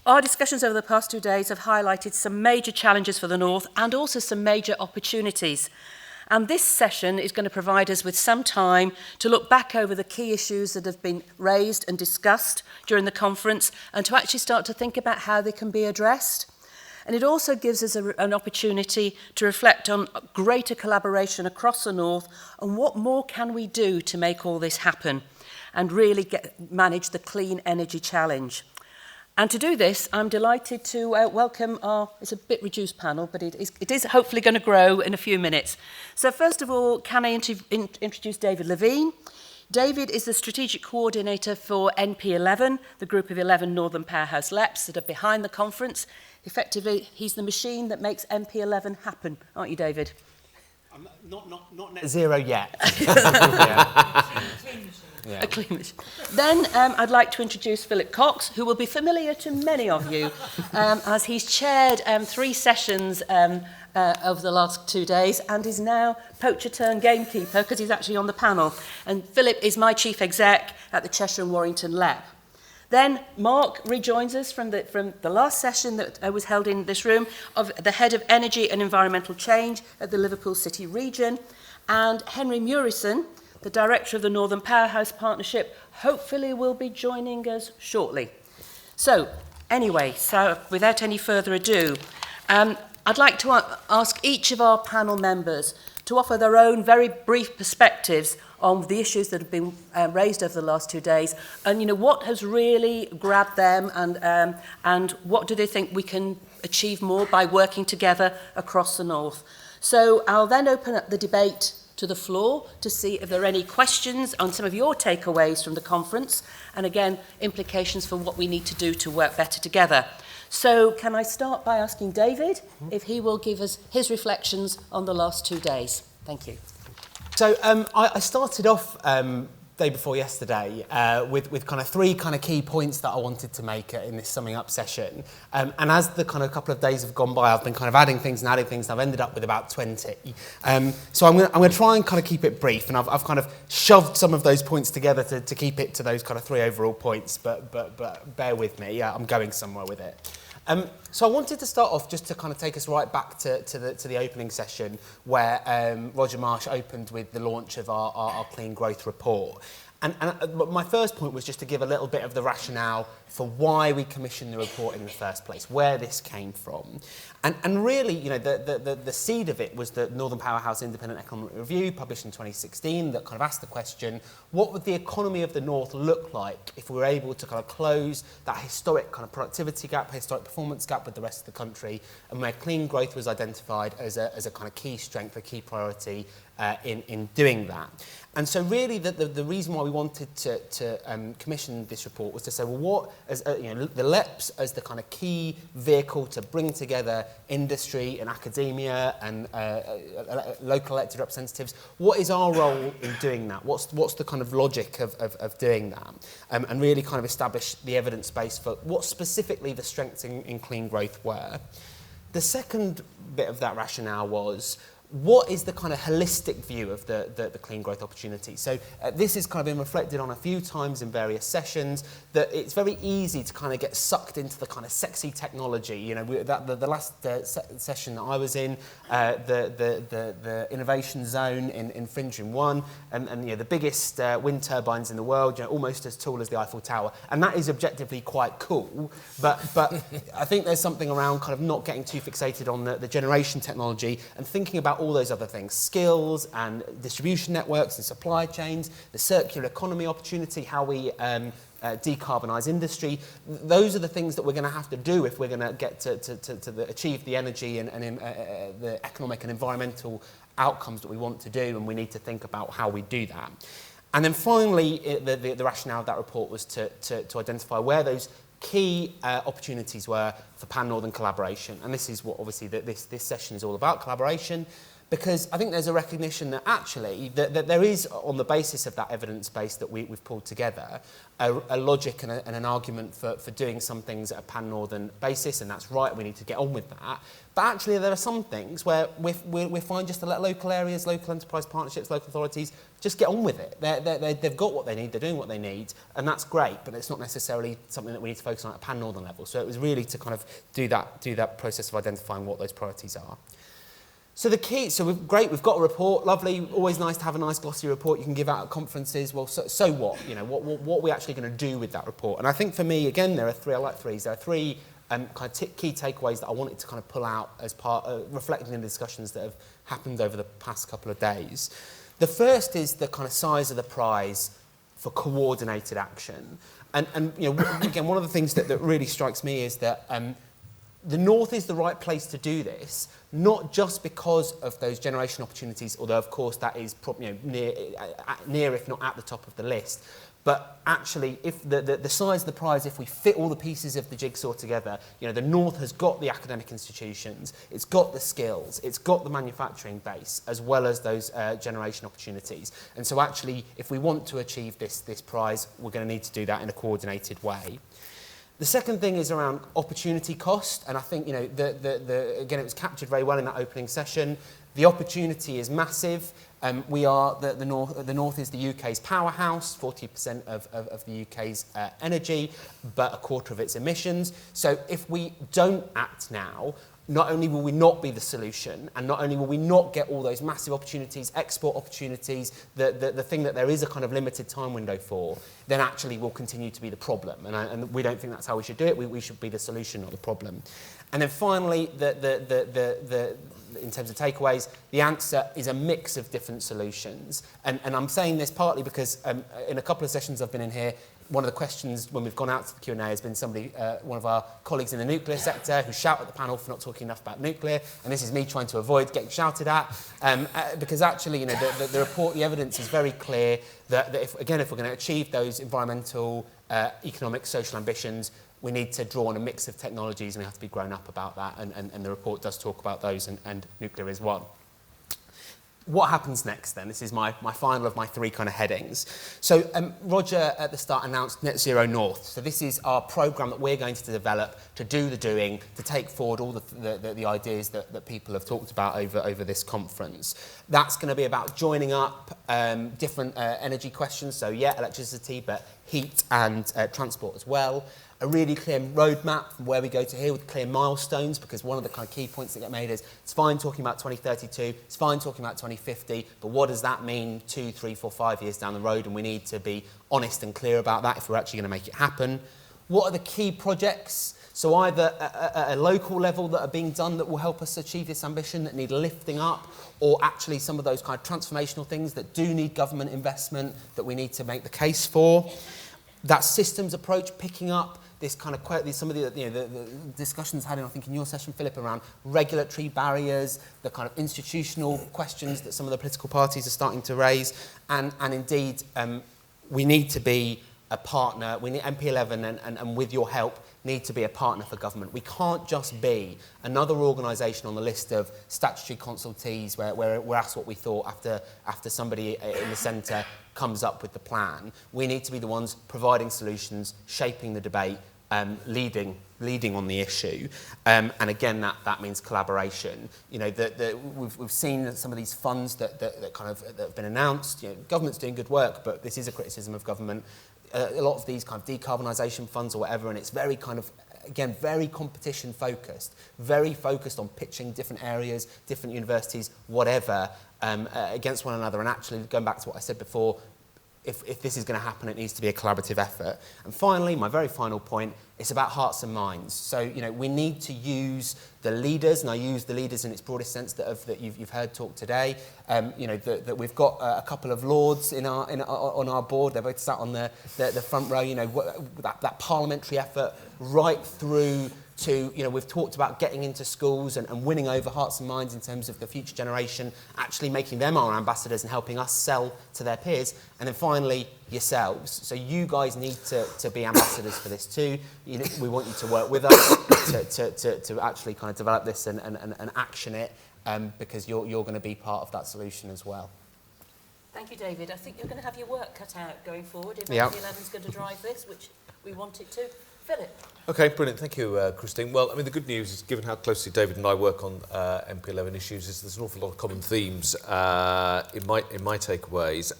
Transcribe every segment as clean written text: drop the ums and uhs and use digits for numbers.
Our discussions over the past 2 days have highlighted some major challenges for the North and also some major opportunities. And this session is going to provide us with some time to look back over the key issues that have been raised and discussed during the conference and to actually start to think about how they can be addressed. And it also gives us an opportunity to reflect on greater collaboration across the North and what more can we do to make all this happen and really manage the clean energy challenge. And to do this, I'm delighted to welcome it's a bit reduced panel, but it is hopefully going to grow in a few minutes. So first of all, can I introduce David Levine? David is the Strategic Coordinator for NP11, the group of 11 Northern Powerhouse LEPs that are behind the conference. Effectively, he's the machine that makes NP11 happen, aren't you, David? I'm not net zero yet. A clean machine. Then I'd like to introduce Phillip Cox, who will be familiar to many of you, as he's chaired 3 sessions over the last 2 days and is now poacher turned gamekeeper because he's actually on the panel. And Phillip is my chief exec at the Cheshire and Warrington LEP. Then Mark rejoins us from the last session that was held in this room, of the Head of Energy and Environmental Change at the Liverpool City region, and Henri Murison, the Director of the Northern Powerhouse Partnership, hopefully will be joining us shortly. So without any further ado, I'd like to ask each of our panel members to offer their own very brief perspectives on the issues that have been raised over the last 2 days, and what has really grabbed them, and what do they think we can achieve more by working together across the North. So I'll then open up the debate to the floor to see if there are any questions on some of your takeaways from the conference, and again, implications for what we need to do to work better together. So can I start by asking David if he will give us his reflections on the last 2 days? Thank you. So I started off day before yesterday with kind of 3 kind of key points that I wanted to make in this summing up session. And as the kind of couple of days have gone by, I've been kind of adding things, and I've ended up with about 20. So I'm going to try and kind of keep it brief, and I've kind of shoved some of those points together to keep it to those kind of 3 overall points, but bear with me, I'm going somewhere with it. So I wanted to start off just to kind of take us right back to the opening session where Roger Marsh opened with the launch of our Clean Growth report. And my first point was just to give a little bit of the rationale for why we commissioned the report in the first place, where this came from. And really, the seed of it was the Northern Powerhouse Independent Economic Review, published in 2016, that kind of asked the question, what would the economy of the North look like if we were able to kind of close that historic kind of productivity gap, historic performance gap with the rest of the country, and where clean growth was identified as a kind of key strength, a key priority in doing that. And so really the reason why we wanted to commission this report was to say, well, what, as the LEPs as the kind of key vehicle to bring together industry and academia and local elected representatives, what is our role in doing that? What's the kind of logic of doing that? And really kind of establish the evidence base for what specifically the strengths in clean growth were. The second bit of that rationale was, what is the kind of holistic view of the clean growth opportunity? So this has kind of been reflected on a few times in various sessions, that it's very easy to kind of get sucked into the kind of sexy technology. The last session that I was in, the innovation zone in Fringeon 1, and the biggest wind turbines in the world, almost as tall as the Eiffel Tower. And that is objectively quite cool, but I think there's something around kind of not getting too fixated on the generation technology and thinking about all those other things, skills and distribution networks and supply chains, the circular economy opportunity, how we decarbonise industry. Those are the things that we're going to have to do if we're going to get to achieve the energy and the economic and environmental outcomes that we want to do, and we need to think about how we do that. And then finally, the rationale of that report was to identify where those key opportunities were for pan-Northern collaboration. And this is what obviously this session is all about, collaboration. because I think there's a recognition that actually that there is, on the basis of that evidence base that we've pulled together, a logic and an argument for doing some things at a pan-northern basis, and that's right, we need to get on with that. But actually there are some things where we're fine just to let local areas, local enterprise partnerships, local authorities just get on with it. They've got what they need, they're doing what they need, and that's great, but it's not necessarily something that we need to focus on at a pan-northern level. So it was really to kind of do that process of identifying what those priorities are. So the key, we've got a report, lovely, always nice to have a nice glossy report you can give out at conferences. Well, so what? You know, what are we actually going to do with that report? And I think for me, again, there are three kind of key takeaways that I wanted to kind of pull out as part of reflecting in the discussions that have happened over the past couple of days. The first is the kind of size of the prize for coordinated action. And you know, again, one of the things that really strikes me is that the North is the right place to do this, not just because of those generation opportunities, although of course that is near if not at the top of the list. But actually, if the size of the prize, if we fit all the pieces of the jigsaw together, you know, the North has got the academic institutions, it's got the skills, it's got the manufacturing base, as well as those generation opportunities. And so actually, if we want to achieve this prize, we're going to need to do that in a coordinated way. The second thing is around opportunity cost, and I think, you know, again, it was captured very well in that opening session. The opportunity is massive. We are the North is the UK's powerhouse, 40% of the UK's energy, but a quarter of its emissions. So if we don't act now, not only will we not be the solution, and not only will we not get all those massive opportunities, export opportunities, the thing that there is a kind of limited time window for, then actually will continue to be the problem. And we don't think that's how we should do it. We should be the solution, not the problem. And then finally, in terms of takeaways, the answer is a mix of different solutions. And I'm saying this partly because in a couple of sessions I've been in here, one of the questions when we've gone out to the Q&A has been somebody, one of our colleagues in the nuclear sector, who shout at the panel for not talking enough about nuclear, and this is me trying to avoid getting shouted at, because actually, you know, the report, the evidence is very clear that if we're going to achieve those environmental, economic, social ambitions, we need to draw on a mix of technologies, and we have to be grown up about that, and the report does talk about those, and nuclear is one. What happens next then? This is my final of my three kind of headings. So Roger at the start announced Net Zero North. So this is our programme that we're going to develop to do the doing, to take forward all the ideas that people have talked about over this conference. That's going to be about joining up different energy questions. So yeah, electricity, but heat and transport as well. A really clear roadmap from where we go to here with clear milestones, because one of the kind of key points that get made is it's fine talking about 2032, it's fine talking about 2050, but what does that mean 2, 3, 4, 5 years down the road? And we need to be honest and clear about that if we're actually going to make it happen. What are the key projects? So either at a local level that are being done that will help us achieve this ambition, that need lifting up, or actually some of those kind of transformational things that do need government investment that we need to make the case for. That systems approach, picking up this kind of some of the discussions had, I think, in your session, Philip, around regulatory barriers, the kind of institutional questions that some of the political parties are starting to raise, and indeed we need to be a partner. We need MP11 and with your help need to be a partner for government. We can't just be another organisation on the list of statutory consultees where we're asked what we thought after somebody in the centre comes up with the plan. We need to be the ones providing solutions, shaping the debate, leading on the issue, and again that means collaboration. You know, we've seen some of these funds that have been announced. You know, government's doing good work, but this is a criticism of government. A lot of these kind of decarbonisation funds or whatever, and it's very kind of, again, very competition focused, very focused on pitching different areas, different universities, whatever, against one another. And actually, going back to what I said before, if this is going to happen, it needs to be a collaborative effort. And finally, my very final point, it's about hearts and minds. So, you know, we need to use the leaders, and I use the leaders in its broadest sense that you've heard talk today. You know, that we've got a couple of lords on our board. They're both sat on the front row. You know, that parliamentary effort right through to, you know, we've talked about getting into schools and winning over hearts and minds in terms of the future generation, actually making them our ambassadors and helping us sell to their peers. And then finally, yourselves. So you guys need to be ambassadors for this too. You know, we want you to work with us to actually kind of develop this and action it. because you're going to be part of that solution as well. Thank you, David. I think you're going to have your work cut out going forward if Yeah. MP11's going to drive this, which we want it to. Philip. Okay, brilliant. Thank you, Christine. Well, I mean, the good news is, given how closely David and I work on MP11 issues, is there's an awful lot of common themes in my takeaways.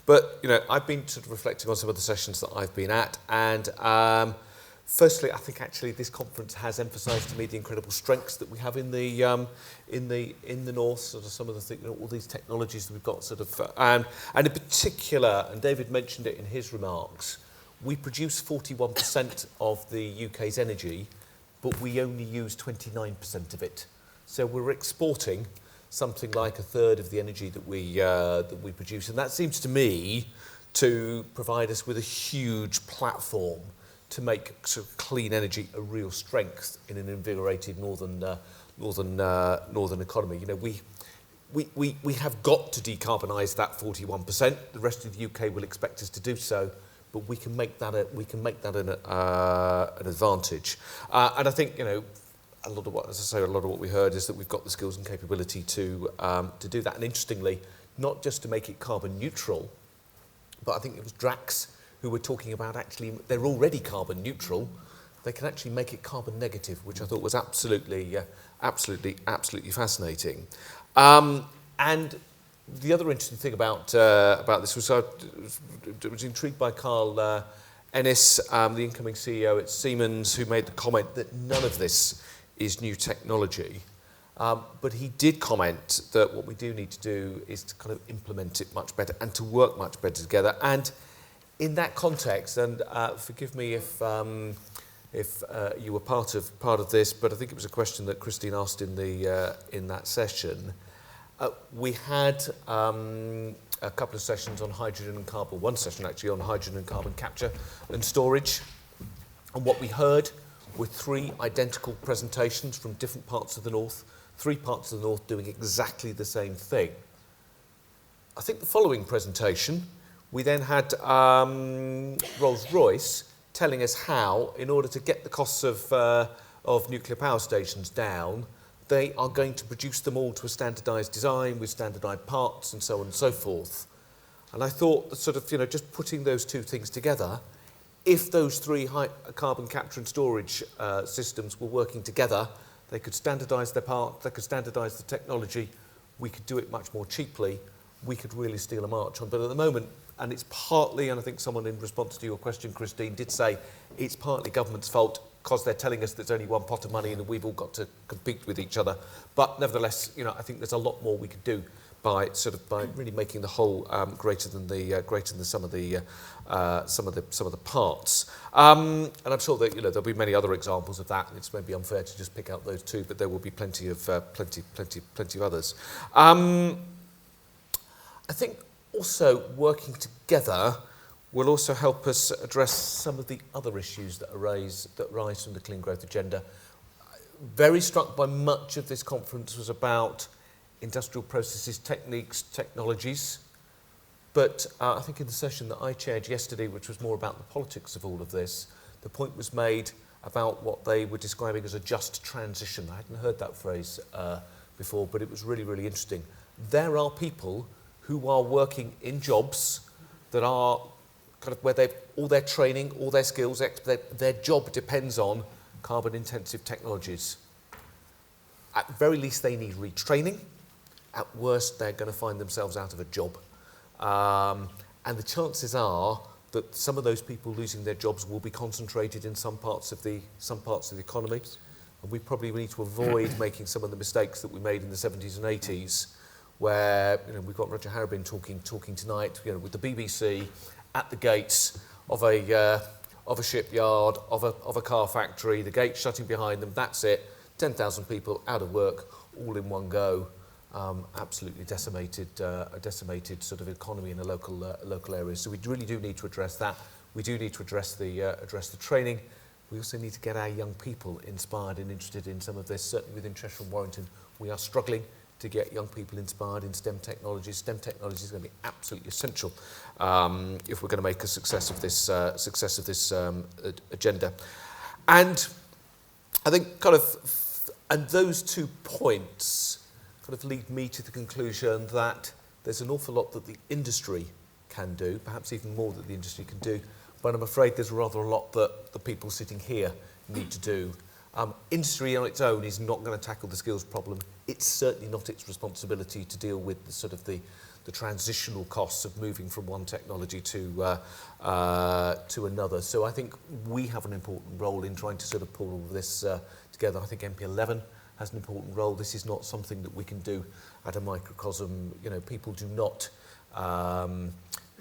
But, you know, I've been sort of reflecting on some of the sessions that I've been at, and firstly, I think actually this conference has emphasised to me the incredible strengths that we have in the north. Sort of some of the all these technologies that we've got, sort of, and in particular, and David mentioned it in his remarks, we produce 41% of the UK's energy, but we only use 29% of it. So we're exporting something like a third of the energy that we produce, and that seems to me to provide us with a huge platform to make sort of clean energy a real strength in an invigorated northern economy. You know, we have got to decarbonise that 41%. The rest of the UK will expect us to do so, but we can make that an advantage. And I think, you know, a lot of what we heard is that we've got the skills and capability to do that. And interestingly, not just to make it carbon neutral, but I think it was Drax who were talking about actually they're already carbon neutral. They can actually make it carbon negative, which I thought was absolutely fascinating. And the other interesting thing about this was I was intrigued by Carl Ennis, the incoming CEO at Siemens, who made the comment that none of this is new technology. But he did comment that what we do need to do is to kind of implement it much better and to work much better together. And in that context, and forgive me if you were part of this, but I think it was a question that Christine asked in that session. We had a couple of sessions on hydrogen and carbon, one session actually on hydrogen and carbon capture and storage. And what we heard were 3 identical presentations from different parts of the north, 3 parts of the north doing exactly the same thing. I think the following presentation, we then had Rolls-Royce telling us how, in order to get the costs of nuclear power stations down, they are going to produce them all to a standardised design with standardised parts and so on and so forth. And I thought that sort of, you know, just putting those 2 things together, if those 3 high carbon capture and storage systems were working together, they could standardise their parts, they could standardise the technology, we could do it much more cheaply, we could really steal a march on. But at the moment, and it's partly, and I think someone in response to your question, Christine, did say it's partly government's fault because they're telling us there's only one pot of money and we've all got to compete with each other. But nevertheless, you know, I think there's a lot more we could do by really making the whole greater than the sum of the parts. And I'm sure that, you know, there'll be many other examples of that. It's maybe unfair to just pick out those 2, but there will be plenty of others. I think also working together will also help us address some of the other issues that arise from the clean growth agenda. Very struck by much of this conference was about industrial processes, techniques, technologies. But I think in the session that I chaired yesterday, which was more about the politics of all of this, the point was made about what they were describing as a just transition. I hadn't heard that phrase before, but it was really, really interesting. There are people who are working in jobs that are kind of where they've all their training, all their skills, their job depends on carbon intensive technologies. At very least they need retraining. At worst they're going to find themselves out of a job. And the chances are that some of those people losing their jobs will be concentrated in some parts of the economy. And we probably need to avoid making some of the mistakes that we made in the 70s and 80s, where, you know, we've got Roger Harrabin talking tonight, you know, with the BBC at the gates of a shipyard, of a car factory, the gates shutting behind them. That's it. 10,000 people out of work, all in one go. Absolutely decimated sort of economy in a local area. So we really do need to address that. We do need to address the training. We also need to get our young people inspired and interested in some of this. Certainly within Cheshire and Warrington, we are struggling to get young people inspired in STEM technologies. STEM technology is going to be absolutely essential if we're going to make a success of this agenda. And I think kind of And those 2 points kind of lead me to the conclusion that there's an awful lot that the industry can do, perhaps even more that the industry can do, but I'm afraid there's rather a lot that the people sitting here need to do. Industry on its own is not going to tackle the skills problem. It's certainly not its responsibility to deal with the sort of the transitional costs of moving from one technology to another. So I think we have an important role in trying to sort of pull all of this together. I think MP11 has an important role. This is not something that we can do at a microcosm. You know, people do not.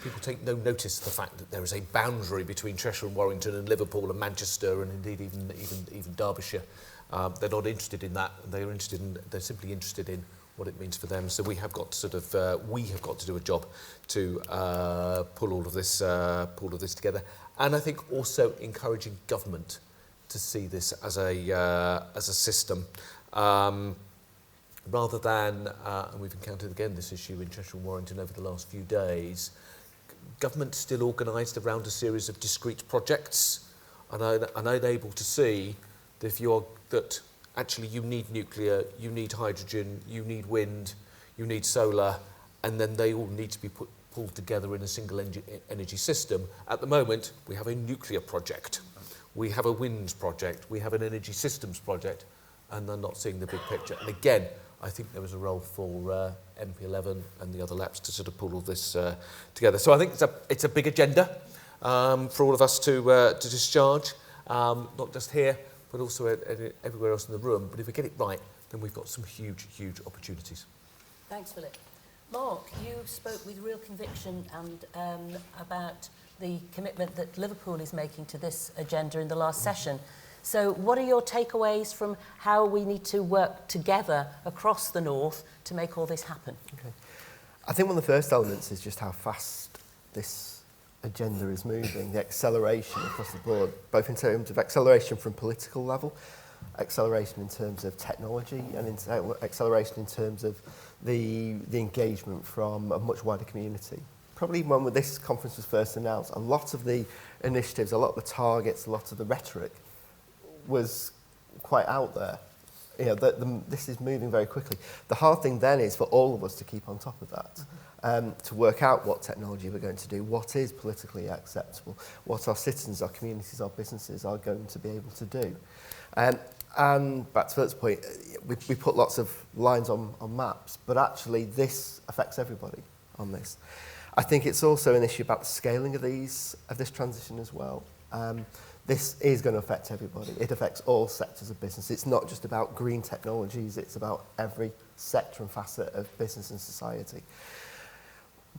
People take no notice of the fact that there is a boundary between Cheshire and Warrington and Liverpool and Manchester and indeed even Derbyshire. They're not interested in that. They're simply interested in what it means for them. So we have got to do a job to pull all of this together. And I think also encouraging government to see this as a system. Rather than, and we've encountered again this issue in Cheshire and Warrington over the last few days, government still organised around a series of discrete projects and unable to see that actually you need nuclear, you need hydrogen, you need wind, you need solar, and then they all need to be pulled together in a single energy system. At the moment, we have a nuclear project, we have a wind project, we have an energy systems project, and they're not seeing the big picture. And again, I think there is a role for MP11 and the other LEPs to sort of pull all this together. So I think it's a big agenda for all of us to discharge, not just here, but also everywhere else in the room. But if we get it right, then we've got some huge, huge opportunities. Thanks, Philip. Mark, you spoke with real conviction and about the commitment that Liverpool is making to this agenda in the last session. So what are your takeaways from how we need to work together across the north to make all this happen? Okay. I think one of the first elements is just how fast this agenda is moving, the acceleration across the board, both in terms of acceleration from political level, acceleration in terms of technology, and acceleration in terms of the engagement from a much wider community. Probably when this conference was first announced, a lot of the initiatives, a lot of the targets, a lot of the rhetoric was quite out there. You know, this is moving very quickly. The hard thing then is for all of us to keep on top of that, to work out what technology we're going to do, what is politically acceptable, what our citizens, our communities, our businesses are going to be able to do. And back to Philip's point, we put lots of lines on maps, but actually this affects everybody on this. I think it's also an issue about the scaling of this transition as well. This is going to affect everybody. It affects all sectors of business. It's not just about green technologies, it's about every sector and facet of business and society.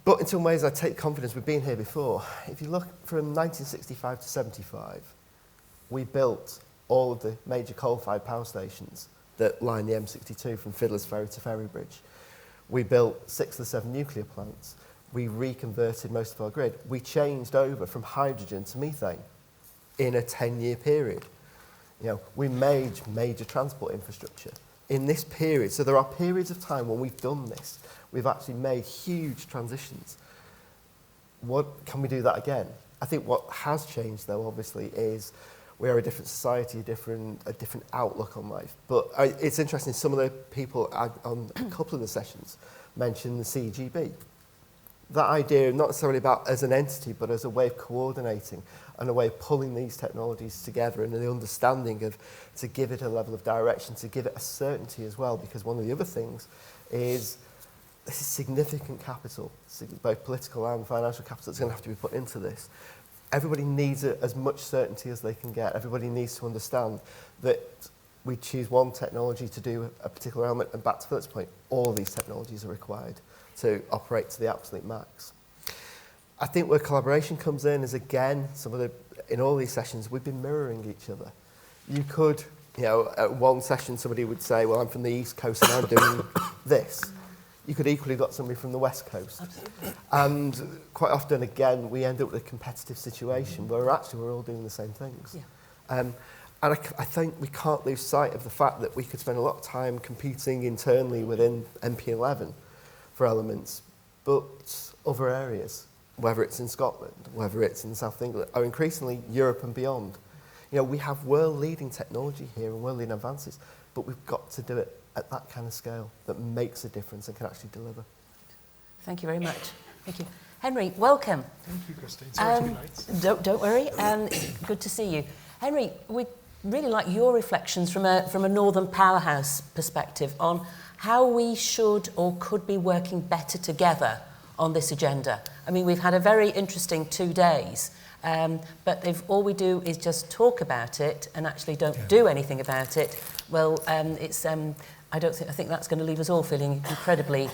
But in some ways, I take confidence. We've been here before. If you look from 1965 to 75, we built all of the major coal-fired power stations that line the M62 from Fiddler's Ferry to Ferrybridge. We built 6 of the 7 nuclear plants. We reconverted most of our grid. We changed over from hydrogen to methane in a 10-year period. You know, we made major transport infrastructure in this period. So there are periods of time when we've done this. We've actually made huge transitions. Can we do that again? I think what has changed, though, obviously, is we are a different society, a different outlook on life. But it's interesting, some of the people on a couple of the sessions mentioned the CGB. That idea, not necessarily about as an entity, but as a way of coordinating and a way of pulling these technologies together and the understanding of, to give it a level of direction, to give it a certainty as well, because one of the other things is this is significant capital, both political and financial capital that's going to have to be put into this. Everybody needs as much certainty as they can get. Everybody needs to understand that we choose one technology to do a particular element, and back to Philip's point, all of these technologies are required to operate to the absolute max. I think where collaboration comes in is, again, in all these sessions, we've been mirroring each other. You could, at one session somebody would say, well, I'm from the East Coast and I'm doing this. You could equally have got somebody from the West Coast. Absolutely. And quite often, again, we end up with a competitive situation where we're all doing the same things. Yeah. And I think we can't lose sight of the fact that we could spend a lot of time competing internally within MP11 for elements, but other areas, whether it's in Scotland, whether it's in South England, or increasingly Europe and beyond. We have world-leading technology here and world-leading advances. but we've got to do it at that kind of scale that makes a difference and can actually deliver. Thank you very much. Thank you. Henri, welcome. Thank you, Christine. Sorry to be late. Don't worry. Good to see you. Henri, we'd really like your reflections from a Northern Powerhouse perspective on how we should or could be working better together on this agenda. I mean, we've had a very interesting 2 days, but if all we do is just talk about it and actually don't do anything about it, well, I think that's going to leave us all feeling incredibly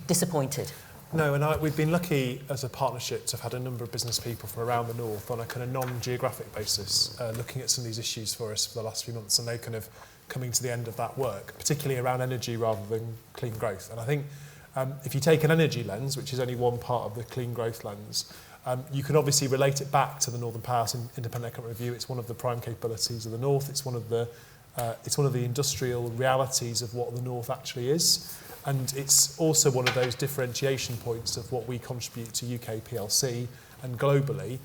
disappointed. No, and we've been lucky as a partnership to have had a number of business people from around the north on a kind of non-geographic basis looking at some of these issues for us for the last few months, and they kind of coming to the end of that work, particularly around energy rather than clean growth. And I think if you take an energy lens, which is only one part of the clean growth lens, you can obviously relate it back to the Northern Powerhouse Independent Economic Review. It's one of the prime capabilities of the north. It's one of the industrial realities of what the north actually is. And it's also one of those differentiation points of what we contribute to UK PLC and globally,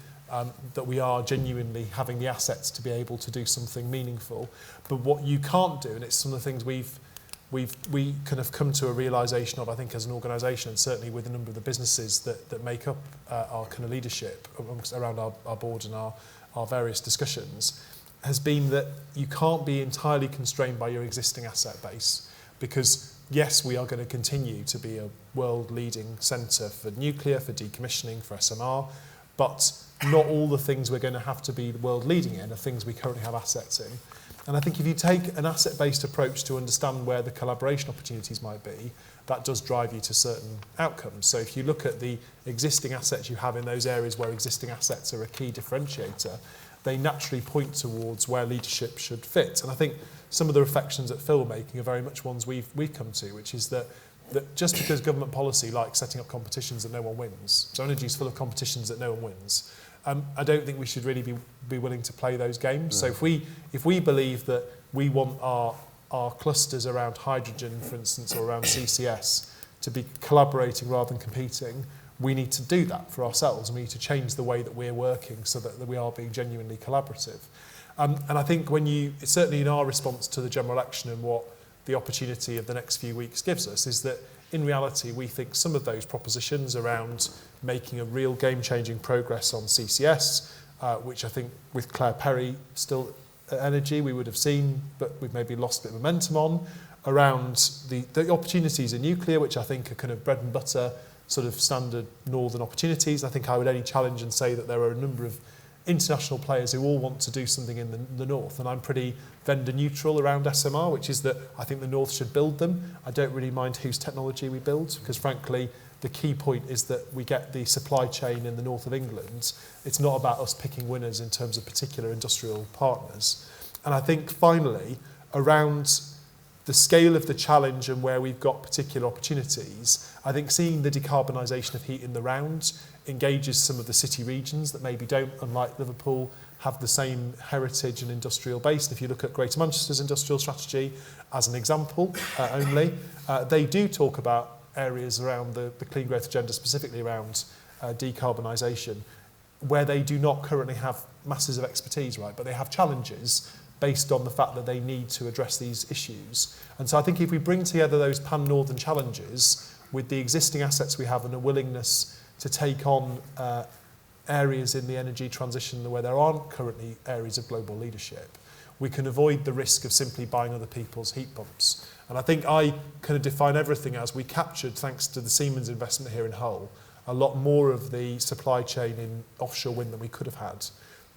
that we are genuinely having the assets to be able to do something meaningful. But what you can't do, and it's some of the things we kind of come to a realisation of, I think, as an organisation, and certainly with a number of the businesses that make up our kind of leadership around our board and our various discussions, has been that you can't be entirely constrained by your existing asset base, because yes, we are going to continue to be a world-leading centre for nuclear, for decommissioning, for SMR, but not all the things we're going to have to be world-leading in are things we currently have assets in. And I think if you take an asset-based approach to understand where the collaboration opportunities might be, that does drive you to certain outcomes. So if you look at the existing assets you have in those areas where existing assets are a key differentiator, they naturally point towards where leadership should fit. And I think some of the reflections that Phil were making are very much ones we've come to, which is that just because government policy likes setting up competitions that no one wins, so energy is full of competitions that no one wins, I don't think we should really be willing to play those games. So if we believe that we want our clusters around hydrogen, for instance, or around CCS to be collaborating rather than competing, we need to do that for ourselves, and we need to change the way that we're working so that we are being genuinely collaborative. And I think certainly in our response to the general election and what the opportunity of the next few weeks gives us, is that in reality we think some of those propositions around making a real game-changing progress on CCS, which I think with Claire Perry still at Energy we would have seen, but we've maybe lost a bit of momentum on, around the opportunities in nuclear, which I think are kind of bread and butter sort of standard northern opportunities. I think I would only challenge and say that there are a number of international players who all want to do something in the north, and I'm pretty vendor neutral around SMR, which is that I think the north should build them. I don't really mind whose technology we build, because frankly the key point is that we get the supply chain in the north of England. It's not about us picking winners in terms of particular industrial partners. And I think finally, around the scale of the challenge and where we've got particular opportunities, I think seeing the decarbonisation of heat in the round engages some of the city regions that maybe don't, unlike Liverpool, have the same heritage and industrial base. And if you look at Greater Manchester's industrial strategy as an example only, they do talk about areas around the clean growth agenda, specifically around decarbonisation, where they do not currently have masses of expertise, right? But they have challenges based on the fact that they need to address these issues. And so I think if we bring together those pan-northern challenges with the existing assets we have and a willingness to take on areas in the energy transition where there aren't currently areas of global leadership, we can avoid the risk of simply buying other people's heat pumps. And I think I kind of define everything as we captured, thanks to the Siemens investment here in Hull, a lot more of the supply chain in offshore wind than we could have had,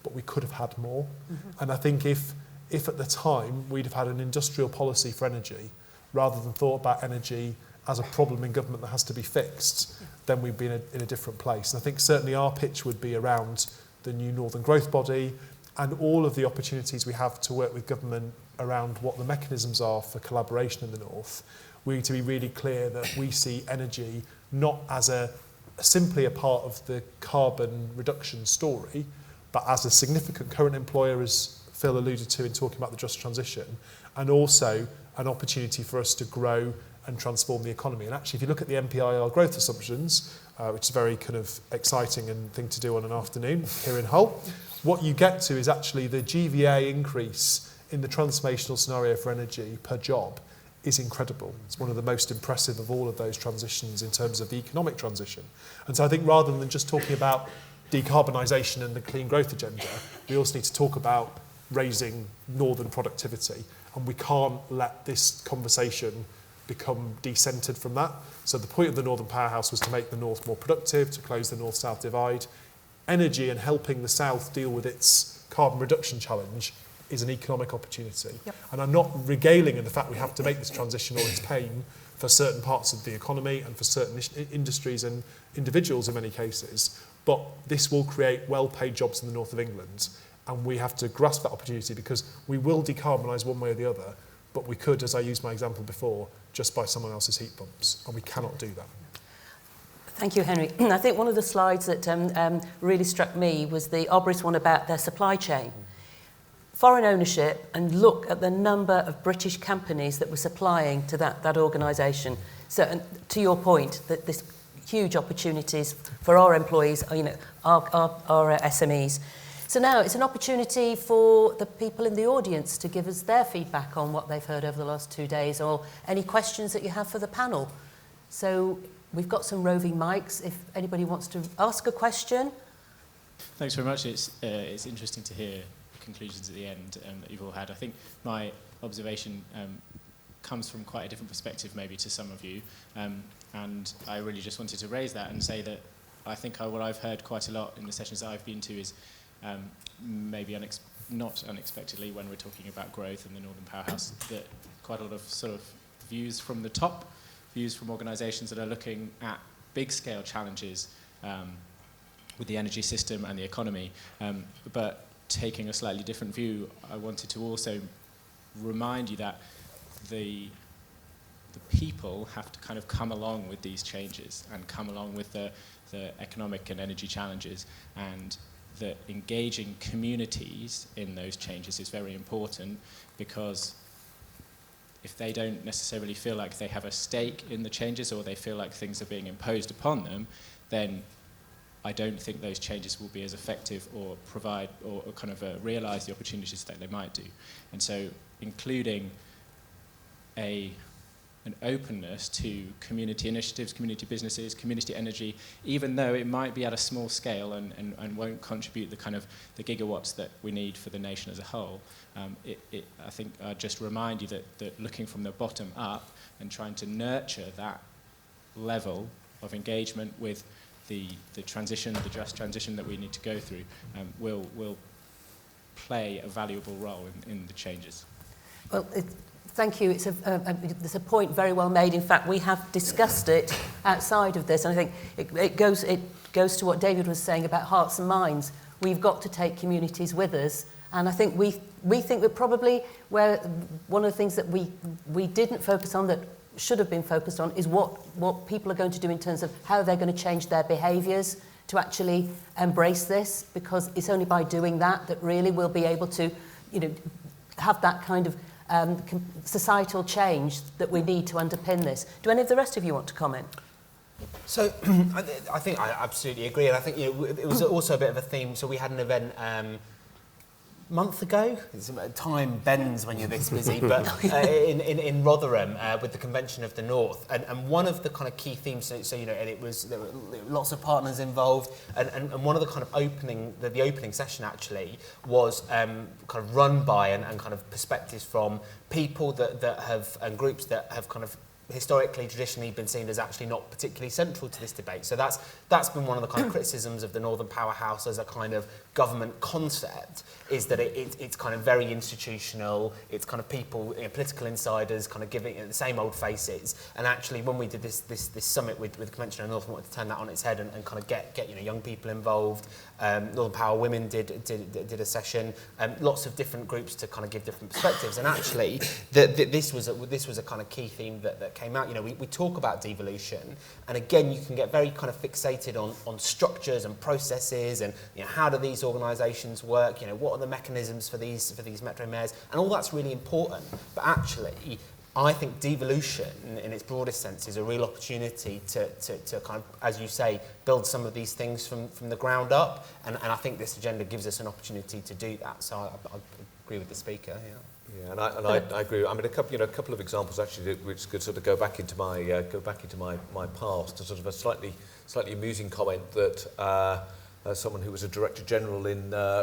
but we could have had more. Mm-hmm. And I think if at the time we'd have had an industrial policy for energy, rather than thought about energy as a problem in government that has to be fixed, then we'd be in a different place. And I think certainly our pitch would be around the new Northern Growth Body and all of the opportunities we have to work with government around what the mechanisms are for collaboration in the north. We need to be really clear that we see energy not as simply a part of the carbon reduction story, but as a significant current employer, as Phil alluded to in talking about the just transition, and also an opportunity for us to grow and transform the economy. And actually, if you look at the MPIR growth assumptions, which is a very kind of exciting and thing to do on an afternoon here in Hull, what you get to is actually the GVA increase in the transformational scenario for energy per job is incredible. It's one of the most impressive of all of those transitions in terms of the economic transition. And so I think rather than just talking about decarbonisation and the clean growth agenda, we also need to talk about raising northern productivity. And we can't let this conversation become decentered from that. So the point of the Northern Powerhouse was to make the North more productive, to close the North-South divide. Energy and helping the South deal with its carbon reduction challenge is an economic opportunity. Yep. And I'm not regaling in the fact we have to make this transition or it's pain for certain parts of the economy and for certain industries and individuals in many cases. But this will create well-paid jobs in the north of England. And we have to grasp that opportunity because we will decarbonise one way or the other. But we could, as I used my example before, just by someone else's heat pumps. And we cannot do that. Thank you, Henry. I think one of the slides that really struck me was the Obris one about their supply chain. Foreign ownership, and look at the number of British companies that were supplying to that organisation. So, and to your point, that this huge opportunities for our employees, our SMEs. So now it's an opportunity for the people in the audience to give us their feedback on what they've heard over the last 2 days, or any questions that you have for the panel. So we've got some roving mics if anybody wants to ask a question. Thanks very much. It's interesting to hear the conclusions at the end that you've all had. I think my observation comes from quite a different perspective maybe to some of you, and I really just wanted to raise that and say that I think what I've heard quite a lot in the sessions that I've been to is maybe not unexpectedly when we're talking about growth in the Northern Powerhouse, that quite a lot of sort of views from the top, views from organisations that are looking at big scale challenges with the energy system and the economy, but taking a slightly different view. I wanted to also remind you that the people have to kind of come along with these changes and come along with the economic and energy challenges, and that engaging communities in those changes is very important, because if they don't necessarily feel like they have a stake in the changes or they feel like things are being imposed upon them, then I don't think those changes will be as effective or provide or kind of realise the opportunities that they might do. And so including an openness to community initiatives, community businesses, community energy, even though it might be at a small scale and won't contribute the kind of the gigawatts that we need for the nation as a whole. I think I'd just remind you that looking from the bottom up and trying to nurture that level of engagement with the transition, the just transition that we need to go through, will play a valuable role in the changes. Well, thank you. There's a point very well made. In fact, we have discussed it outside of this, and I think it goes to what David was saying about hearts and minds. We've got to take communities with us, and I think we think we're probably where one of the things that we didn't focus on that should have been focused on is what people are going to do in terms of how they're going to change their behaviours to actually embrace this, because it's only by doing that that really we'll be able to, have that kind of societal change that we need to underpin this. Do any of the rest of you want to comment? So I think I absolutely agree, and I think it was also a bit of a theme. So we had an event month ago. Time bends when you're this busy, but in Rotherham with the Convention of the North, and one of the kind of key themes. So and there were lots of partners involved, and one of the kind of the opening session actually was kind of run by and kind of perspectives from people that have and groups that have kind of historically, traditionally been seen as actually not particularly central to this debate. So that's been one of the kind of criticisms of the Northern Powerhouse as a kind of government concept, is that it's kind of very institutional, it's kind of people, political insiders kind of giving it the same old faces. And actually when we did this summit with the Convention of the North, we wanted to turn that on its head and kind of get young people involved. Northern Power Women did a session, lots of different groups to kind of give different perspectives. And actually this was a kind of key theme that came out. We talk about devolution, and again you can get very kind of fixated on structures and processes, and how do these organisations work, what are the mechanisms for these metro mayors, and all that's really important. But actually I think devolution, in its broadest sense, is a real opportunity to kind of, as you say, build some of these things from the ground up. And I think this agenda gives us an opportunity to do that. So I agree with the speaker. Yeah, and I agree. I mean, a couple of examples actually, which could sort of go back into my past. A sort of a slightly amusing comment that someone who was a Director General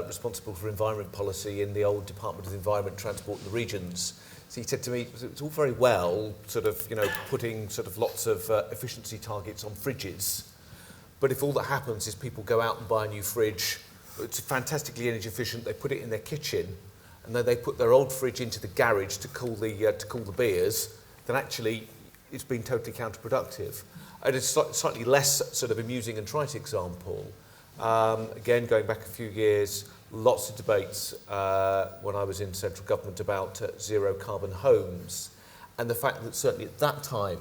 responsible for environment policy in the old Department of Environment, Transport and the Regions. So he said to me, it's all very well sort of, putting sort of lots of efficiency targets on fridges, but if all that happens is people go out and buy a new fridge, it's fantastically energy efficient, they put it in their kitchen, and then they put their old fridge into the garage to cool the beers, then actually it's been totally counterproductive. And it's slightly less sort of amusing and trite example. Again, going back a few years, lots of debates when I was in central government about zero carbon homes, and the fact that certainly at that time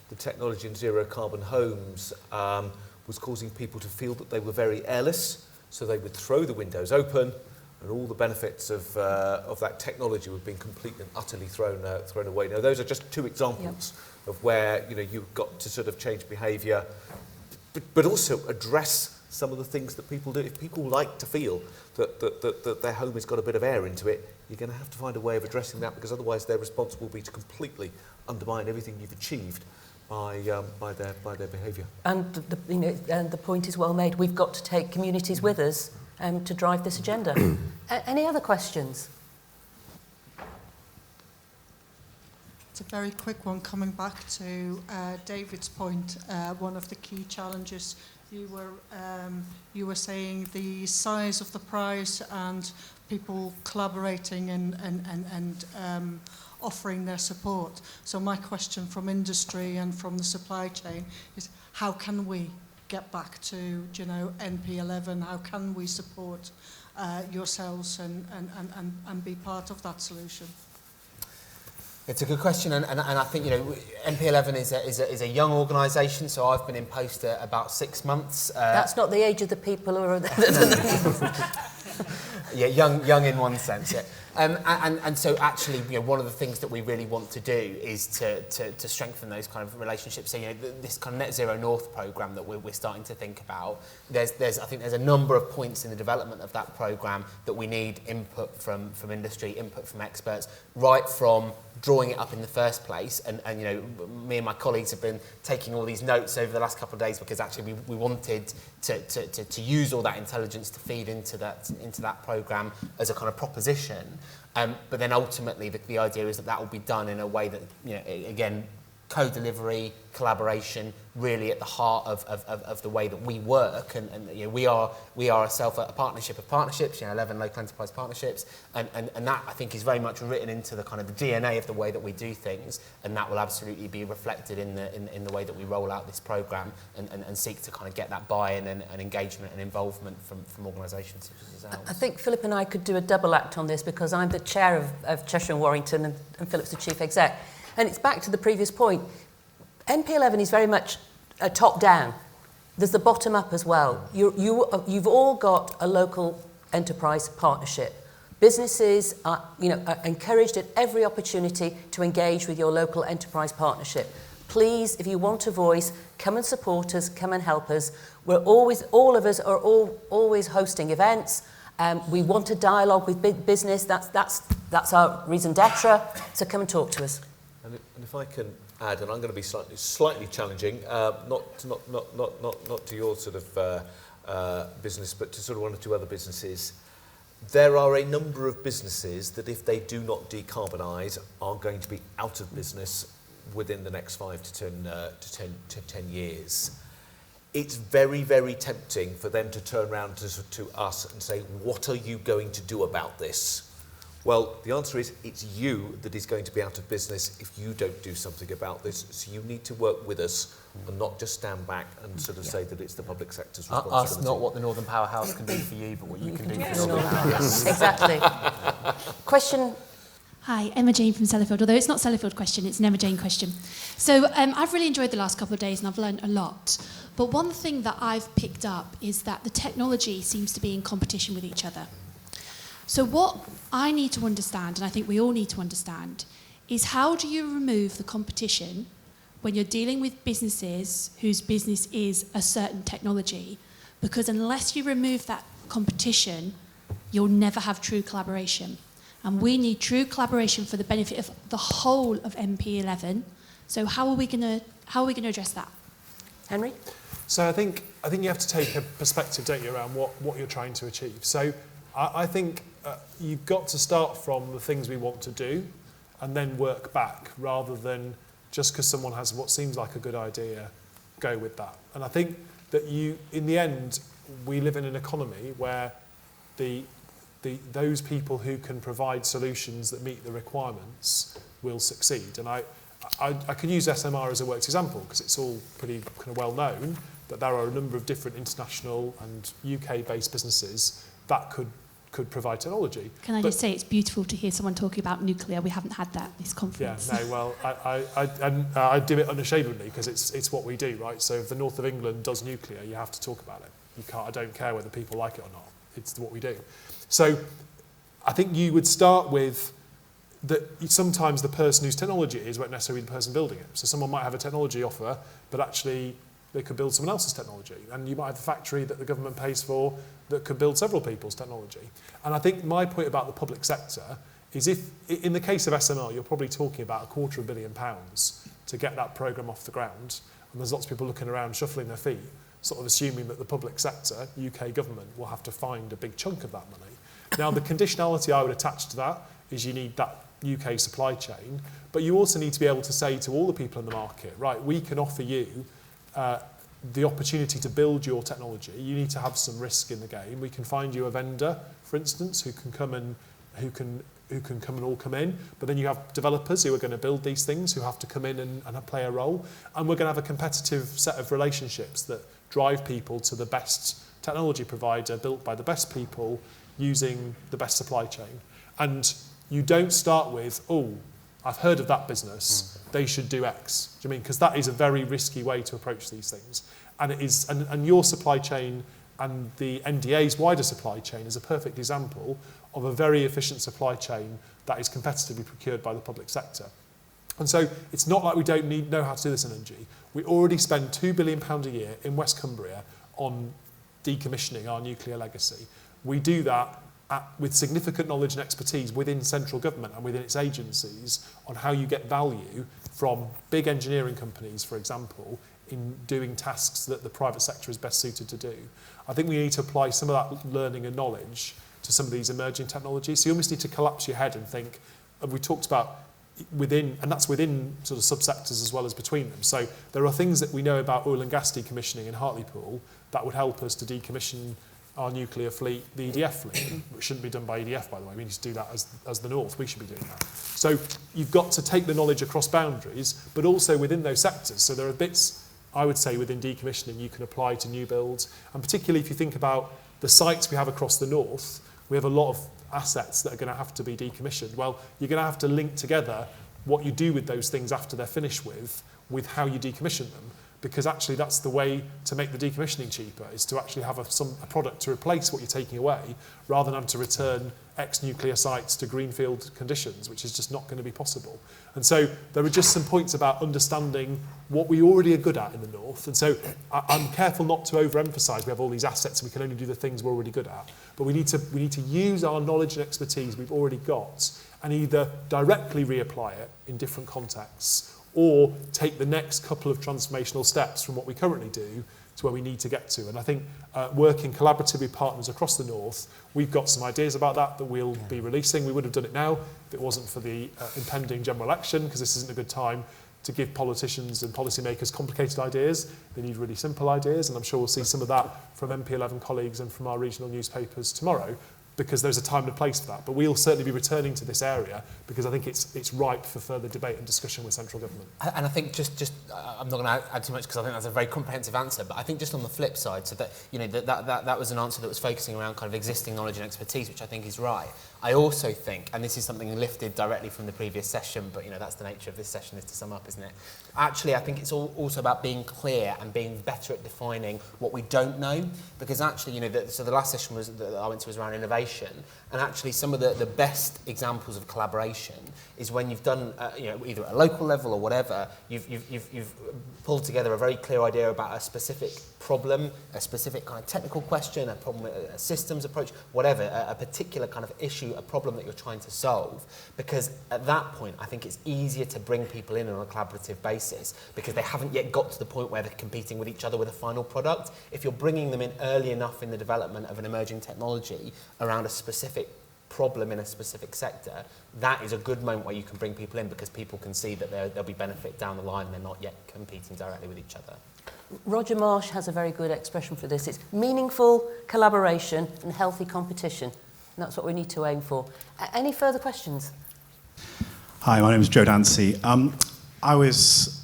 the technology in zero carbon homes was causing people to feel that they were very airless, so they would throw the windows open and all the benefits of that technology were being completely and utterly thrown away. Now those are just two examples of where you've got to sort of change behaviour, but also address some of the things that people do. If people like to feel that their home has got a bit of air into it, you're going to have to find a way of addressing that, because otherwise their response will be to completely undermine everything you've achieved by their behaviour. And the point is well made. We've got to take communities with us to drive this agenda. Any other questions? It's a very quick one. Coming back to David's point, one of the key challenges you were saying the size of the prize and people collaborating and offering their support. So my question from industry and from the supply chain is, how can we get back to NP11? How can we support yourselves and be part of that solution? It's a good question, and I think NP11 is a young organisation, so I've been in post about 6 months. That's not the age of the people, or yeah, young in one sense. Yeah. And so actually, one of the things that we really want to do is to strengthen those kind of relationships. So this kind of Net Zero North programme that we're starting to think about. I think there's a number of points in the development of that programme that we need input from industry, input from experts, right from drawing it up in the first place, and me and my colleagues have been taking all these notes over the last couple of days, because actually we wanted to use all that intelligence to feed into that programme as a kind of proposition, but then ultimately the idea is that will be done in a way that again, co-delivery, collaboration, really at the heart of the way that we work, and we are ourselves a partnership of partnerships, 11 local enterprise partnerships, and that I think is very much written into the kind of the DNA of the way that we do things, and that will absolutely be reflected in the way that we roll out this programme and seek to kind of get that buy-in and engagement and involvement from organisations such as ours. I think Philip and I could do a double act on this, because I'm the chair of Cheshire and Warrington, and Philip's the chief exec. And it's back to the previous point. NP11 is very much a top-down. There's the bottom-up as well. You've all got a local enterprise partnership. Businesses are encouraged at every opportunity to engage with your local enterprise partnership. Please, if you want a voice, come and support us, come and help us. All of us are always hosting events. We want a dialogue with business. That's our raison d'etre. So come and talk to us. And if I can add, and I'm going to be slightly challenging, not to your sort of business, but to sort of one or two other businesses. There are a number of businesses that, if they do not decarbonise, are going to be out of business within the next 5 to 10 years. It's very, very tempting for them to turn around to us and say, what are you going to do about this? Well, the answer is, it's you that is going to be out of business if you don't do something about this. So you need to work with us and not just stand back and sort of say that it's the public sector's responsibility. Us, not what the Northern Powerhouse can do for you, but what you can do for the Northern Powerhouse. Exactly. Question? Hi, Emma Jane from Sellafield. Although it's not Sellafield question, it's an Emma Jane question. So I've really enjoyed the last couple of days and I've learned a lot. But one thing that I've picked up is that the technology seems to be in competition with each other. So what I need to understand, and I think we all need to understand, is how do you remove the competition when you're dealing with businesses whose business is a certain technology? Because unless you remove that competition, you'll never have true collaboration. And we need true collaboration for the benefit of the whole of MP11. So how are we going to address that? Henry? So I think you have to take a perspective, don't you, around what you're trying to achieve. So I think you've got to start from the things we want to do and then work back, rather than just because someone has what seems like a good idea, go with that. And I think that in the end, we live in an economy where those people who can provide solutions that meet the requirements will succeed. And I can use SMR as a worked example because it's all pretty kind of well known that there are a number of different international and UK-based businesses that could provide technology. Can I just say it's beautiful to hear someone talking about nuclear? We haven't had that at this conference. Yeah, no, well, I do it unashamedly because it's what we do, right? So if the north of England does nuclear, you have to talk about it. You can't. I don't care whether people like it or not. It's what we do. So I think you would start with that sometimes the person whose technology it is won't necessarily be the person building it. So someone might have a technology offer, but actually they could build someone else's technology. And you might have a factory that the government pays for that could build several people's technology. And I think my point about the public sector is if, in the case of SMR, you're probably talking about £250 million to get that programme off the ground. And there's lots of people looking around shuffling their feet, sort of assuming that the public sector, UK government, will have to find a big chunk of that money. Now, the conditionality I would attach to that is you need that UK supply chain, but you also need to be able to say to all the people in the market, right, we can offer you the opportunity to build your technology. You need to have some risk in the game. We can find you a vendor, for instance, who can come and all come in, but then you have developers who are going to build these things who have to come in and play a role, and we're going to have a competitive set of relationships that drive people to the best technology provider built by the best people using the best supply chain. And you don't start with, oh, I've heard of that business, they should do X. Do you mean? Because that is a very risky way to approach these things. And it is, and your supply chain and the NDA's wider supply chain is a perfect example of a very efficient supply chain that is competitively procured by the public sector. And so it's not like we don't know how to do this in energy. We already spend £2 billion a year in West Cumbria on decommissioning our nuclear legacy. We do that with significant knowledge and expertise within central government and within its agencies on how you get value from big engineering companies, for example, in doing tasks that the private sector is best suited to do. I think we need to apply some of that learning and knowledge to some of these emerging technologies. So you almost need to collapse your head and think, and we talked about within, and that's within sort of subsectors as well as between them. So there are things that we know about oil and gas decommissioning in Hartlepool that would help us to decommission our nuclear fleet, the EDF fleet, which shouldn't be done by EDF, by the way. We need to do that as the North. We should be doing that. So you've got to take the knowledge across boundaries, but also within those sectors. So there are bits, I would say, within decommissioning you can apply to new builds. And particularly if you think about the sites we have across the North, we have a lot of assets that are going to have to be decommissioned. Well, you're going to have to link together what you do with those things after they're finished with how you decommission them. Because actually that's the way to make the decommissioning cheaper, is to actually have a product to replace what you're taking away, rather than having to return ex-nuclear sites to greenfield conditions, which is just not going to be possible. And so there are just some points about understanding what we already are good at in the North. And so I'm careful not to overemphasise we have all these assets and we can only do the things we're already good at. But we need to use our knowledge and expertise we've already got and either directly reapply it in different contexts, or take the next couple of transformational steps from what we currently do to where we need to get to. And I think working collaboratively with partners across the North, we've got some ideas about that we'll be releasing. We would have done it now if it wasn't for the impending general election, because this isn't a good time to give politicians and policymakers complicated ideas. They need really simple ideas, and I'm sure we'll see some of that from MP11 colleagues and from our regional newspapers tomorrow, because there's a time and a place for that. But we'll certainly be returning to this area because I think it's ripe for further debate and discussion with central government. And I think just I'm not going to add too much because I think that's a very comprehensive answer, but I think just on the flip side, so that, you know, that was an answer that was focusing around kind of existing knowledge and expertise, which I think is right. I also think, and this is something lifted directly from the previous session, but that's the nature of this session, is to sum up, isn't it? Actually, I think it's also about being clear and being better at defining what we don't know, because actually, so the last session that I went to was around innovation, and actually some of the best examples of collaboration is when you've done, either at a local level or whatever, you've pulled together a very clear idea about a specific problem, a specific kind of technical question, a problem, a systems approach, whatever, a particular kind of issue, a problem that you're trying to solve. Because at that point, I think it's easier to bring people in on a collaborative basis because they haven't yet got to the point where they're competing with each other with a final product. If you're bringing them in early enough in the development of an emerging technology around a specific problem in a specific sector, that is a good moment where you can bring people in because people can see that there'll be benefit down the line and they're not yet competing directly with each other. Roger Marsh has a very good expression for this. It's meaningful collaboration and healthy competition. And that's what we need to aim for. Any further questions? Hi, my name is Joe Dancy. I just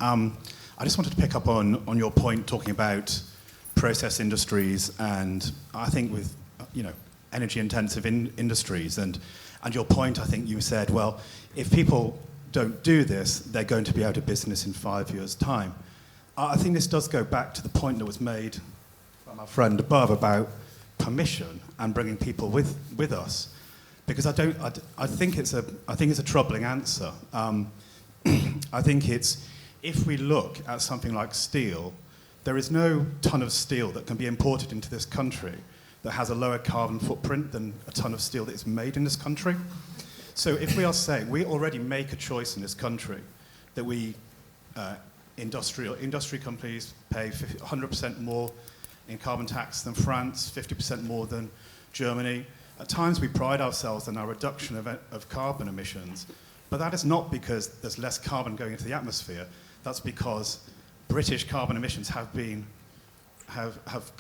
wanted to pick up on your point talking about process industries and I think with, energy-intensive industries and your point, I think you said, well, if people don't do this, they're going to be out of business in 5 years' time. I think this does go back to the point that was made by my friend above about permission and bringing people with us, because I think it's a troubling answer. I think it's, if we look at something like steel, there is no ton of steel that can be imported into this country that has a lower carbon footprint than a ton of steel that is made in this country. So if we are saying we already make a choice in this country that we industry companies pay 100% more in carbon tax than France, 50% more than Germany. At times we pride ourselves on our reduction of carbon emissions, but that is not because there's less carbon going into the atmosphere. That's because British carbon emissions have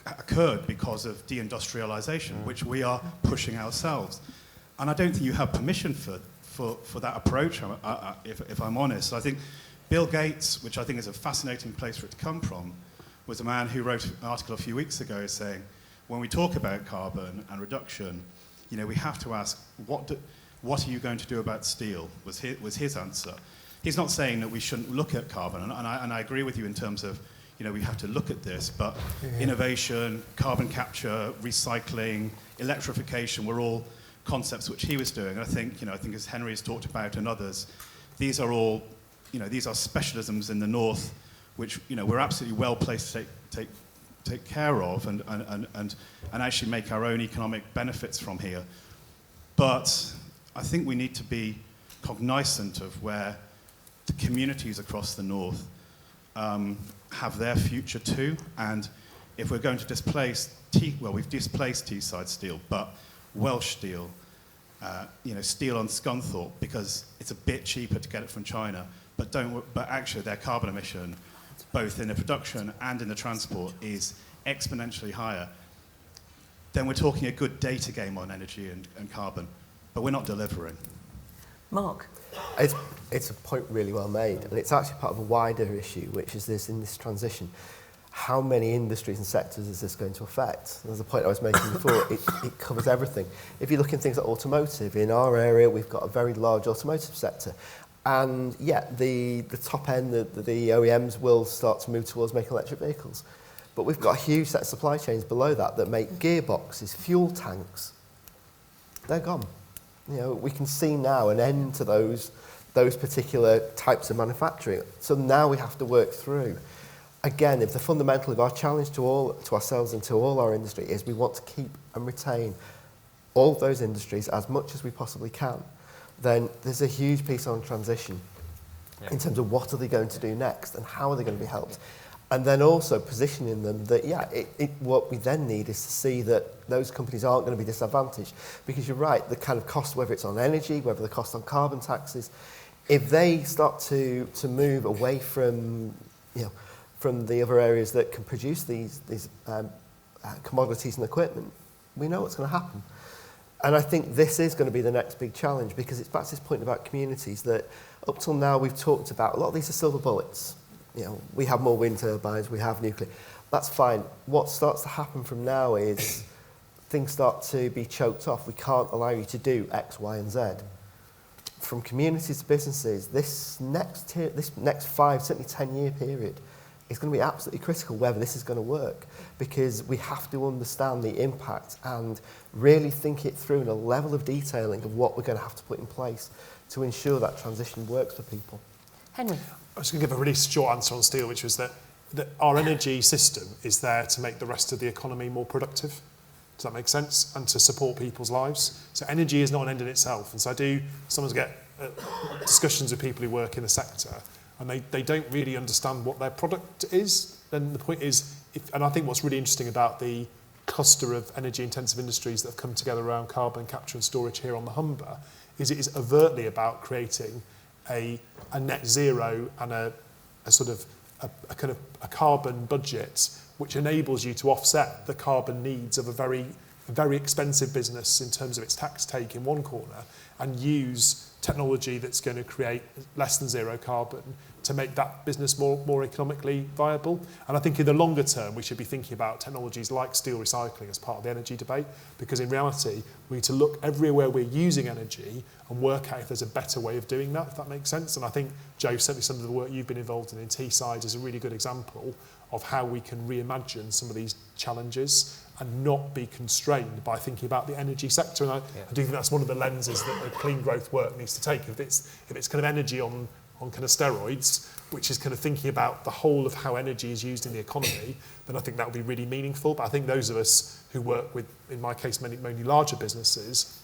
occurred because of deindustrialization, which we are pushing ourselves. And I don't think you have permission for that approach, if I'm honest. I think Bill Gates, which I think is a fascinating place for it to come from, was a man who wrote an article a few weeks ago saying, when we talk about carbon and reduction, we have to ask, what are you going to do about steel, was his answer. He's not saying that we shouldn't look at carbon, and I agree with you in terms of, we have to look at this, but innovation, carbon capture, recycling, electrification were all concepts which he was doing. I think as Henri has talked about and others, these are all, these are specialisms in the north, which we're absolutely well placed to take care of and actually make our own economic benefits from here. But I think we need to be cognizant of where the communities across the north have their future too, and if we're going to displace we've displaced Teesside steel, but Welsh steel, steel on Scunthorpe, because it's a bit cheaper to get it from China, but actually their carbon emission, both in the production and in the transport, is exponentially higher. Then we're talking a good data game on energy and carbon, but we're not delivering. Mark? It's a point really well made, and it's actually part of a wider issue, which is this, in this transition, how many industries and sectors is this going to affect? There's a point I was making before, it covers everything. If you look in things like automotive, in our area we've got a very large automotive sector, and the top end, the OEMs will start to move towards making electric vehicles. But we've got a huge set of supply chains below that make gearboxes, fuel tanks. They're gone. We can see now an end to those particular types of manufacturing. So now we have to work through. Again, if the fundamental of our challenge to ourselves and to all our industry is we want to keep and retain all of those industries as much as we possibly can, then there's a huge piece on transition in terms of what are they going to do next and how are they going to be helped. And then also positioning them that, what we then need is to see that those companies aren't going to be disadvantaged. Because you're right, the kind of cost, whether it's on energy, whether the cost on carbon taxes, if they start to move away from, from the other areas that can produce these commodities and equipment, we know what's going to happen. And I think this is going to be the next big challenge, because it's back to this point about communities that up till now we've talked about, a lot of these are silver bullets. We have more wind turbines, we have nuclear. That's fine. What starts to happen from now is things start to be choked off, we can't allow you to do X, Y, and Z. From communities to businesses, this next 5, certainly 10-year period is going to be absolutely critical whether this is going to work, because we have to understand the impact and really think it through in a level of detailing of what we're going to have to put in place to ensure that transition works for people. Henry. I was going to give a really short answer on steel, which was that our energy system is there to make the rest of the economy more productive. Does that make sense? And to support people's lives. So energy is not an end in itself. And so I do sometimes get discussions with people who work in the sector, and they don't really understand what their product is. Then the point is, and I think what's really interesting about the cluster of energy-intensive industries that have come together around carbon capture and storage here on the Humber, is it is overtly about creating a net zero and a sort of a kind of a carbon budget which enables you to offset the carbon needs of a very expensive business in terms of its tax take in one corner, and use technology that's going to create less than zero carbon to make that business more economically viable. And I think in the longer term, we should be thinking about technologies like steel recycling as part of the energy debate, because in reality, we need to look everywhere we're using energy and work out if there's a better way of doing that, if that makes sense. And I think, Joe, certainly some of the work you've been involved in Teesside is a really good example of how we can reimagine some of these challenges and not be constrained by thinking about the energy sector. And I do think that's one of the lenses that the clean growth work needs to take. If it's kind of energy on kind of steroids, which is kind of thinking about the whole of how energy is used in the economy, then I think that would be really meaningful. But I think those of us who work with, in my case, many larger businesses,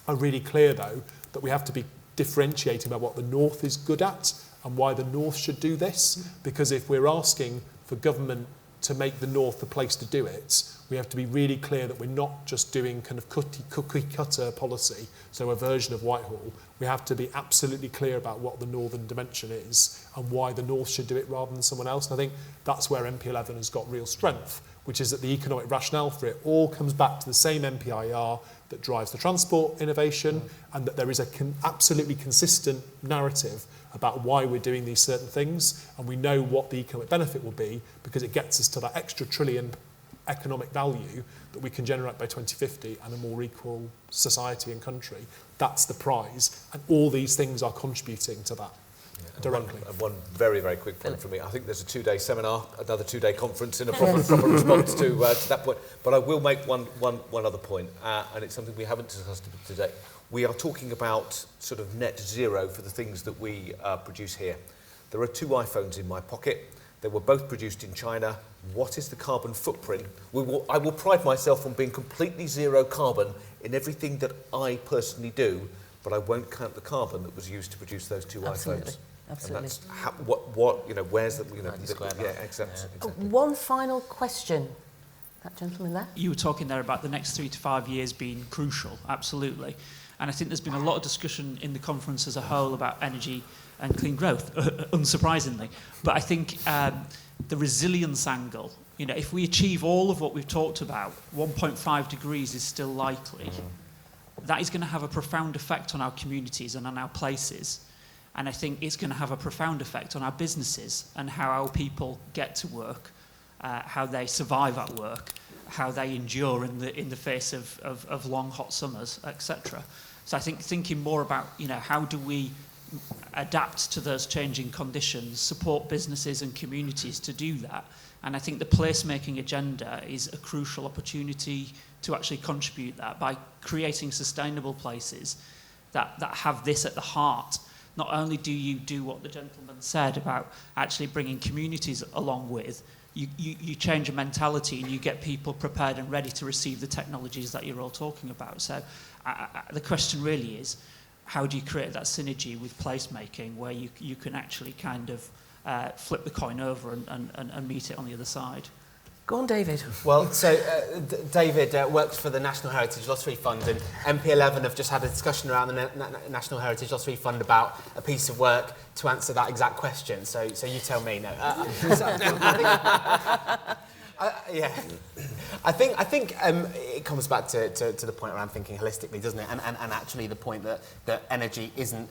are really clear, though, that we have to be differentiating about what the North is good at and why the North should do this. Because if we're asking for government to make the North the place to do it, we have to be really clear that we're not just doing kind of cookie cutter policy, so a version of Whitehall. We have to be absolutely clear about what the northern dimension is and why the North should do it rather than someone else. And I think that's where MP11 has got real strength, which is that the economic rationale for it all comes back to the same MPIR that drives the transport innovation, and that there is a absolutely consistent narrative about why we're doing these certain things, and we know what the economic benefit will be because it gets us to that extra trillion economic value that we can generate by 2050 and a more equal society and country. That's the prize, and all these things are contributing to that directly. One very, very quick point from me. I think there's a 2-day seminar, another 2-day conference in a proper response to that point. But I will make one other point, and it's something we haven't discussed today. We are talking about sort of net zero for the things that we produce here. There are 2 iPhones in my pocket. They were both produced in China. What is the carbon footprint? I will pride myself on being completely zero carbon in everything that I personally do, but I won't count the carbon that was used to produce those 2 iPhones. Absolutely. And that's what where's the exactly. One final question. That gentleman there. You were talking there about the next 3 to 5 years being crucial, absolutely. And I think there's been a lot of discussion in the conference as a whole about energy and clean growth, unsurprisingly. But I think the resilience angle, if we achieve all of what we've talked about, 1.5 degrees is still likely. That is going to have a profound effect on our communities and on our places. And I think it's going to have a profound effect on our businesses and how our people get to work, how they survive at work, how they endure in the face of long, hot summers, etc. So I think thinking more about, how do we adapt to those changing conditions, support businesses and communities to do that. And I think the placemaking agenda is a crucial opportunity to actually contribute that by creating sustainable places that have this at the heart. Not only do you do what the gentleman said about actually bringing communities along with, you change a mentality and you get people prepared and ready to receive the technologies that you're all talking about. So the question really is, how do you create that synergy with placemaking where you can actually kind of flip the coin over and meet it on the other side? Go on, David. Well, so David works for the National Heritage Lottery Fund, and MP11 have just had a discussion around the National Heritage Lottery Fund about a piece of work to answer that exact question. So you tell me. No. Yeah, I think it comes back to the point around thinking holistically, doesn't it? And actually the point that energy isn't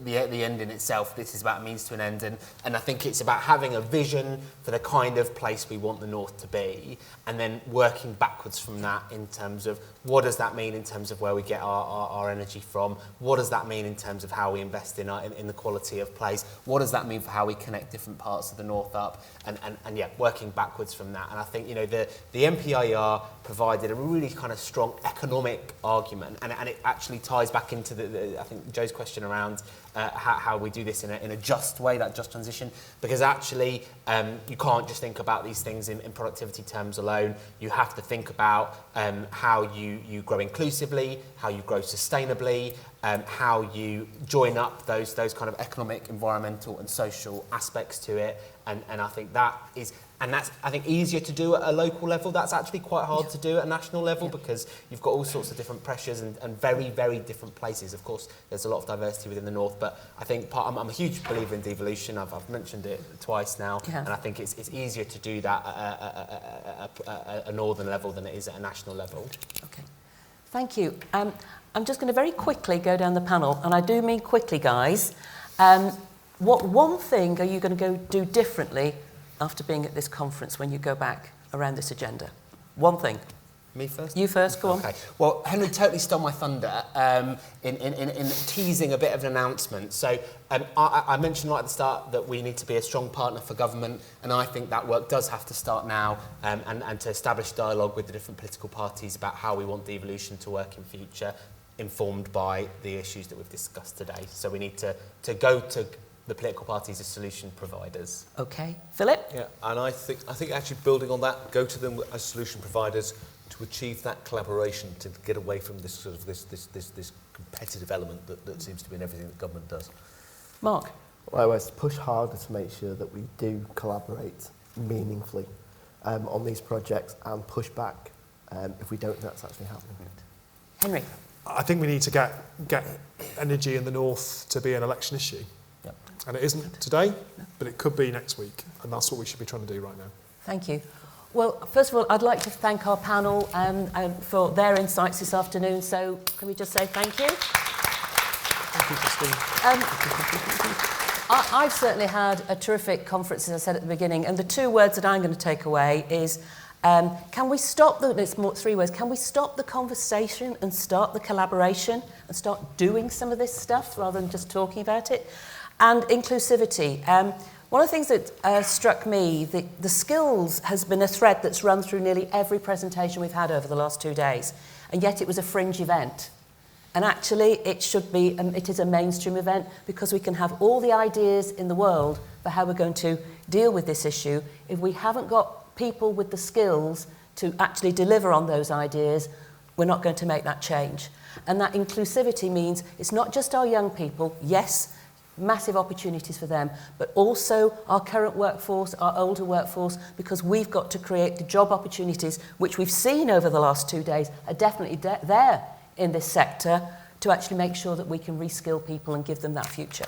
the end in itself. This is about a means to an end, and I think it's about having a vision for the kind of place we want the North to be, and then working backwards from that in terms of what does that mean in terms of where we get our energy from? What does that mean in terms of how we invest in the quality of place? What does that mean for how we connect different parts of the North up? And yeah, working backwards from that. And I think, the MPIR provided a really kind of strong economic argument, and it actually ties back into I think Joe's question around how we do this in a just way, that just transition, because actually you can't just think about these things in productivity terms alone. You have to think about how you grow inclusively, how you grow sustainably, how you join up those kind of economic, environmental and social aspects to it, and I think that's I think easier to do at a local level. That's actually quite hard to do at a national level because you've got all sorts of different pressures and very, very different places. Of course, there's a lot of diversity within the North, but I think I'm a huge believer in devolution. I've mentioned it twice now, and I think it's easier to do that at a northern level than it is at a national level. Okay, thank you. I'm just going to very quickly go down the panel, and I do mean quickly, guys. What one thing are you going to go do differently after being at this conference when you go back around this agenda? One thing. Me first? You first, go on. Okay. Well, Henry totally stole my thunder in teasing a bit of an announcement. So I mentioned right at the start that we need to be a strong partner for government, and I think that work does have to start now, and to establish dialogue with the different political parties about how we want devolution to work in future, informed by the issues that we've discussed today. So we need to go to the political parties as solution providers. Okay. Philip? Yeah, and I think actually building on that, go to them as solution providers to achieve that collaboration, to get away from this sort of this competitive element that seems to be in everything that government does. Mark? Well, I always push harder to make sure that we do collaborate meaningfully on these projects and push back if we don't, that's actually happening. Henry? I think we need to get energy in the North to be an election issue. Yep. And it isn't today, but it could be next week. And that's what we should be trying to do right now. Thank you. Well, first of all, I'd like to thank our panel for their insights this afternoon. So can we just say thank you? Thank you, Christine. I've certainly had a terrific conference, as I said at the beginning. And the two words that I'm going to take away is, can we stop it's more three words. Can we stop the conversation and start the collaboration and start doing some of this stuff rather than just talking about it? And inclusivity. One of the things that struck me, the skills has been a thread that's run through nearly every presentation we've had over the last 2 days, and yet it was a fringe event. And actually, it should be, it is a mainstream event because we can have all the ideas in the world for how we're going to deal with this issue. If we haven't got people with the skills to actually deliver on those ideas, we're not going to make that change. And that inclusivity means it's not just our young people, yes, massive opportunities for them, but also our current workforce, our older workforce, because we've got to create the job opportunities, which we've seen over the last 2 days are definitely there in this sector, to actually make sure that we can reskill people and give them that future.